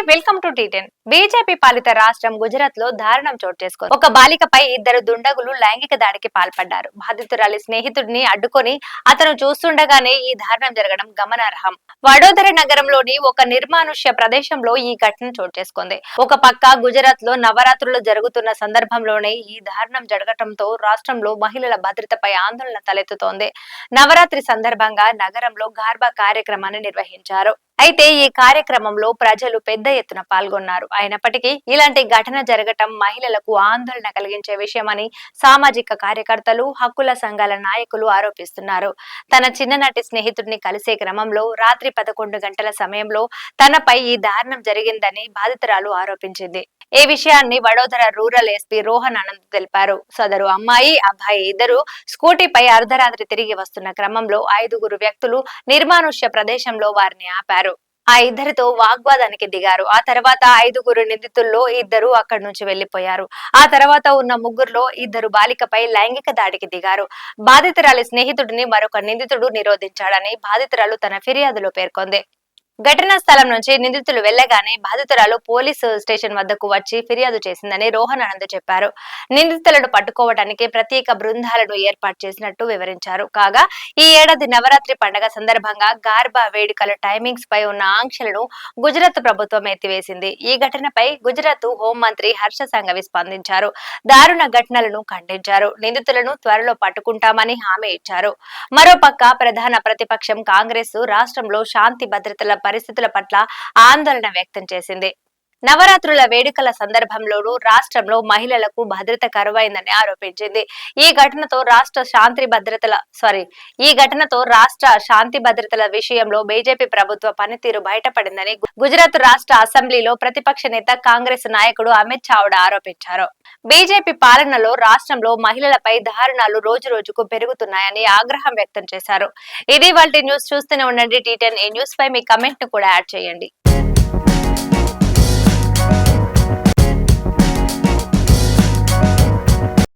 Welcome to టీ10. BJP పాలిత రాష్ట్రం గుజరాత్ లో దారుణం చోటు చేసుకుంది. ఒక బాలికపై ఇద్దరు దుండగులు లైంగిక దాడికి పాల్పడ్డారు. బాధితురాలి స్నేహితుడిని అడ్డుకొని అతను చూస్తుండగానే ఈ దారుణం జరగడం గమనార్హం. వడోదర నగరంలోని ఒక నిర్మానుష్య ప్రదేశంలో ఈ ఘటన చోటు చేసుకుంది. ఒక పక్క గుజరాత్ లో నవరాత్రులు జరుగుతున్న సందర్భంలోనే ఈ దారుణం జరగటంతో రాష్ట్రంలో మహిళల భద్రతపై ఆందోళన తలెత్తుతోంది. నవరాత్రి సందర్భంగా నగరంలో గార్బా కార్యక్రమాన్ని నిర్వహించారు. అయితే ఈ కార్యక్రమంలో ప్రజలు పెద్ద ఎత్తున పాల్గొన్నారు. అయినప్పటికీ ఇలాంటి ఘటన జరగటం మహిళలకు ఆందోళన కలిగించే విషయమని సామాజిక కార్యకర్తలు, హక్కుల సంఘాల నాయకులు ఆరోపిస్తున్నారు. తన చిన్ననాటి స్నేహితుడిని కలిసే క్రమంలో రాత్రి 11 గంటల సమయంలో తనపై ఈ దారుణం జరిగిందని బాధితురాలు ఆరోపించింది. ఈ విషయాన్ని వడోదర రూరల్ ఎస్పీ రోహన్ ఆనంద్ తెలిపారు. సదరు అమ్మాయి, అబ్బాయి ఇద్దరు స్కూటీపై అర్ధరాత్రి తిరిగి వస్తున్న క్రమంలో 5గురు వ్యక్తులు నిర్మానుష్య ప్రదేశంలో వారిని ఆపారు. ఆ ఇద్దరితో వాగ్వాదానికి దిగారు. ఆ తర్వాత 5గురు నిందితుల్లో ఇద్దరు అక్కడి నుంచి వెళ్లిపోయారు. ఆ తర్వాత ఉన్న ముగ్గురులో ఇద్దరు బాలికపై లైంగిక దాడికి దిగారు. బాధితురాలి స్నేహితుడిని మరొక నిందితుడు నిరోధించాడని బాధితురాలు తన ఫిర్యాదులో పేర్కొంది. ఘటనా స్థలం నుంచి నిందితులు వెళ్లగానే బాధితురాలు పోలీసు స్టేషన్ వద్దకు వచ్చి ఫిర్యాదు చేసిందని రోహన్ ఆనంద్ చెప్పారు. నిందితులను పట్టుకోవడానికి ప్రత్యేక బృందాలను ఏర్పాటు చేసినట్టు వివరించారు. కాగా ఈ ఏడాది నవరాత్రి పండుగ సందర్భంగా గార్బా వేడుకల టైమింగ్స్ పై ఉన్న ఆంక్షలను గుజరాత్ ప్రభుత్వం ఎత్తివేసింది. ఈ ఘటనపై గుజరాత్ హోంమంత్రి హర్ష సంఘవి స్పందించారు. దారుణ ఘటనలను ఖండించారు. నిందితులను త్వరలో పట్టుకుంటామని హామీ ఇచ్చారు. మరోపక్క ప్రధాన ప్రతిపక్షం కాంగ్రెస్ రాష్ట్రంలో శాంతి భద్రతల పరిస్థితుల పట్ల ఆందోళన వ్యక్తం చేసింది. నవరాత్రుల వేడుకల సందర్భంలోనూ రాష్ట్రంలో మహిళలకు భద్రత కరువైందని ఆరోపించింది. ఈ ఘటనతో రాష్ట్ర శాంతి భద్రతల విషయంలో బీజేపీ ప్రభుత్వ పనితీరు బయటపడిందని గుజరాత్ రాష్ట్ర అసెంబ్లీలో ప్రతిపక్ష నేత కాంగ్రెస్ నాయకుడు అమిత్ చావ్డా ఆరోపించారు. బీజేపీ పాలనలో రాష్ట్రంలో మహిళలపై దారుణాలు రోజు రోజుకు పెరుగుతున్నాయని ఆగ్రహం వ్యక్తం చేశారు. ఇది వాళ్ళ న్యూస్. చూస్తూనే ఉండండి టీ10. ఈ న్యూస్ పై మీ కమెంట్ ను కూడా యాడ్ చేయండి.